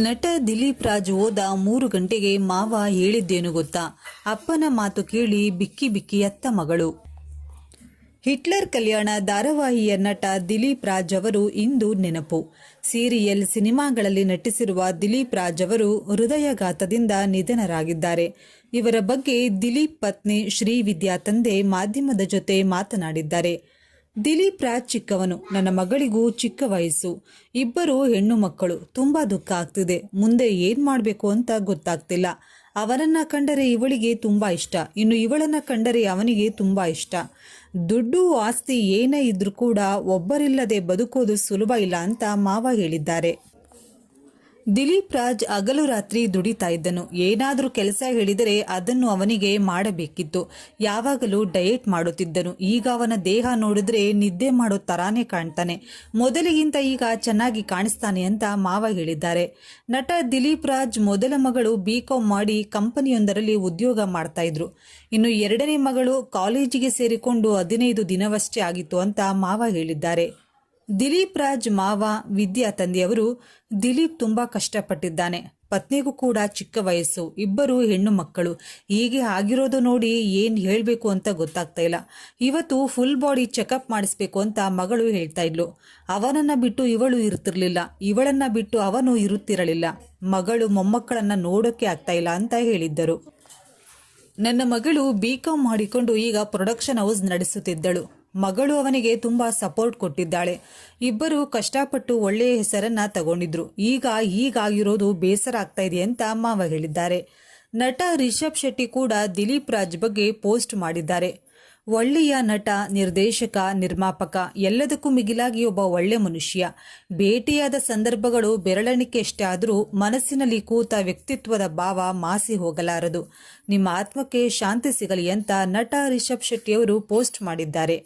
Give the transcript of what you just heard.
ನಟ ದಿಲೀಪ್ ರಾಜ್ ಹೋದ 3 ಗಂಟೆಗೆ ಮಾವ ಹೇಳಿದ್ದೇನು ಗೊತ್ತಾ? ಅಪ್ಪನ ಮಾತು ಕೇಳಿ ಬಿಕ್ಕಿ ಬಿಕ್ಕಿ ಅತ್ತ ಮಗಳು. ಹಿಟ್ಲರ್ ಕಲ್ಯಾಣ ಧಾರಾವಾಹಿಯ ನಟ ದಿಲೀಪ್ ರಾಜ್ ಅವರು ಇಂದು ನೆನಪು. ಸೀರಿಯಲ್, ಸಿನಿಮಾಗಳಲ್ಲಿ ನಟಿಸಿರುವ ದಿಲೀಪ್ ರಾಜ್ ಅವರು ಹೃದಯಾಘಾತದಿಂದ ನಿಧನರಾಗಿದ್ದಾರೆ. ಇವರ ಬಗ್ಗೆ ದಿಲೀಪ್ ಪತ್ನಿ ಶ್ರೀವಿದ್ಯಾ ತಂದೆ ಮಾಧ್ಯಮದ ಜೊತೆ ಮಾತನಾಡಿದ್ದಾರೆ. ದಿಲೀಪ್ ರಾಜ್ ಚಿಕ್ಕವನು, ನನ್ನ ಮಗಳಿಗೂ ಚಿಕ್ಕ ವಯಸ್ಸು, ಇಬ್ಬರು ಹೆಣ್ಣು ಮಕ್ಕಳು. ತುಂಬಾ ದುಃಖ ಆಗ್ತಿದೆ. ಮುಂದೆ ಏನ್ ಮಾಡಬೇಕು ಅಂತ ಗೊತ್ತಾಗ್ತಿಲ್ಲ. ಅವನನ್ನ ಕಂಡರೆ ಇವಳಿಗೆ ತುಂಬಾ ಇಷ್ಟ, ಇನ್ನು ಇವಳನ್ನ ಕಂಡರೆ ಅವನಿಗೆ ತುಂಬಾ ಇಷ್ಟ. ದುಡ್ಡು ಆಸ್ತಿ ಏನೇ ಇದ್ರೂ ಕೂಡ ಒಬ್ಬರಿಲ್ಲದೆ ಬದುಕೋದು ಸುಲಭ ಇಲ್ಲ ಅಂತ ಮಾವ ಹೇಳಿದ್ದಾರೆ. ದಿಲೀಪ್ ರಾಜ್ ಹಗಲು ರಾತ್ರಿ ದುಡಿತಾ ಇದ್ದನು. ಏನಾದರೂ ಕೆಲಸ ಹೇಳಿದರೆ ಅದನ್ನು ಅವನಿಗೆ ಮಾಡಬೇಕಿತ್ತು. ಯಾವಾಗಲೂ ಡಯೆಟ್ ಮಾಡುತ್ತಿದ್ದನು. ಈಗ ಅವನ ದೇಹ ನೋಡಿದ್ರೆ ನಿದ್ದೆ ಮಾಡೋ ತರಾನೇ ಕಾಣ್ತಾನೆ. ಮೊದಲಿಗಿಂತ ಈಗ ಚೆನ್ನಾಗಿ ಕಾಣಿಸ್ತಾನೆ ಅಂತ ಮಾವ ಹೇಳಿದ್ದಾರೆ. ನಟ ದಿಲೀಪ್ ರಾಜ್ ಮೊದಲ ಮಗಳು BCom ಮಾಡಿ ಕಂಪನಿಯೊಂದರಲ್ಲಿ ಉದ್ಯೋಗ ಮಾಡ್ತಾ ಇದ್ರು. ಇನ್ನು ಎರಡನೇ ಮಗಳು ಕಾಲೇಜಿಗೆ ಸೇರಿಕೊಂಡು 15 ದಿನವಷ್ಟೇ ಆಗಿತ್ತು ಅಂತ ಮಾವ ಹೇಳಿದ್ದಾರೆ. ದಿಲೀಪ್ ರಾಜ್ ಮಾವ ವಿದ್ಯಾ ತಂದೆಯವರು, ದಿಲೀಪ್ ತುಂಬಾ ಕಷ್ಟಪಟ್ಟಿದ್ದಾನೆ. ಪತ್ನಿಗೂ ಕೂಡ ಚಿಕ್ಕ ವಯಸ್ಸು, ಇಬ್ಬರು ಹೆಣ್ಣು ಮಕ್ಕಳು. ಹೀಗೆ ಆಗಿರೋದು ನೋಡಿ ಏನ್ ಹೇಳ್ಬೇಕು ಅಂತ ಗೊತ್ತಾಗ್ತಾ ಇಲ್ಲ. ಇವತ್ತು ಫುಲ್ ಬಾಡಿ ಚೆಕಪ್ ಮಾಡಿಸ್ಬೇಕು ಅಂತ ಮಗಳು ಹೇಳ್ತಾ ಇದ್ಲು. ಅವನನ್ನ ಬಿಟ್ಟು ಇವಳು ಇರುತ್ತಿರ್ಲಿಲ್ಲ, ಇವಳನ್ನ ಬಿಟ್ಟು ಅವನು ಇರುತ್ತಿರಲಿಲ್ಲ. ಮಗಳು ಮೊಮ್ಮಕ್ಕಳನ್ನ ನೋಡೋಕೆ ಆಗ್ತಾ ಇಲ್ಲ ಅಂತ ಹೇಳಿದ್ದರು. ನನ್ನ ಮಗಳು BCom ಮಾಡಿಕೊಂಡು ಈಗ ಪ್ರೊಡಕ್ಷನ್ ಹೌಸ್ ನಡೆಸುತ್ತಿದ್ದಳು. ಮಗಳು ಅವನಿಗೆ ತುಂಬಾ ಸಪೋರ್ಟ್ ಕೊಟ್ಟಿದ್ದಾಳೆ. ಇಬ್ಬರು ಕಷ್ಟಪಟ್ಟು ಒಳ್ಳೆಯ ಹೆಸರನ್ನ ತಗೊಂಡಿದ್ರು. ಈಗ ಹೀಗಾಗಿರೋದು ಬೇಸರ ಆಗ್ತಾ ಇದೆ ಅಂತ ಮಾವ ಹೇಳಿದ್ದಾರೆ. ನಟ ರಿಷಬ್ ಶೆಟ್ಟಿ ಕೂಡ ದಿಲೀಪ್ ರಾಜ್ ಬಗ್ಗೆ ಪೋಸ್ಟ್ ಮಾಡಿದ್ದಾರೆ. ಒಳ್ಳೆಯ ನಟ, ನಿರ್ದೇಶಕ, ನಿರ್ಮಾಪಕ, ಎಲ್ಲದಕ್ಕೂ ಮಿಗಿಲಾಗಿ ಒಬ್ಬ ಒಳ್ಳೆ ಮನುಷ್ಯ. ಭೇಟಿಯಾದ ಸಂದರ್ಭಗಳು ಬೆರಳೆಣಿಕೆಯಷ್ಟೇ ಆದರೂ ಮನಸ್ಸಿನಲ್ಲಿ ಕೂತ ವ್ಯಕ್ತಿತ್ವದ ಭಾವ ಮಾಸಿ ಹೋಗಲಾರದು. ನಿಮ್ಮ ಆತ್ಮಕ್ಕೆ ಶಾಂತಿ ಸಿಗಲಿ ಅಂತ ನಟ ರಿಷಬ್ ಶೆಟ್ಟಿಯವರು ಪೋಸ್ಟ್ ಮಾಡಿದ್ದಾರೆ.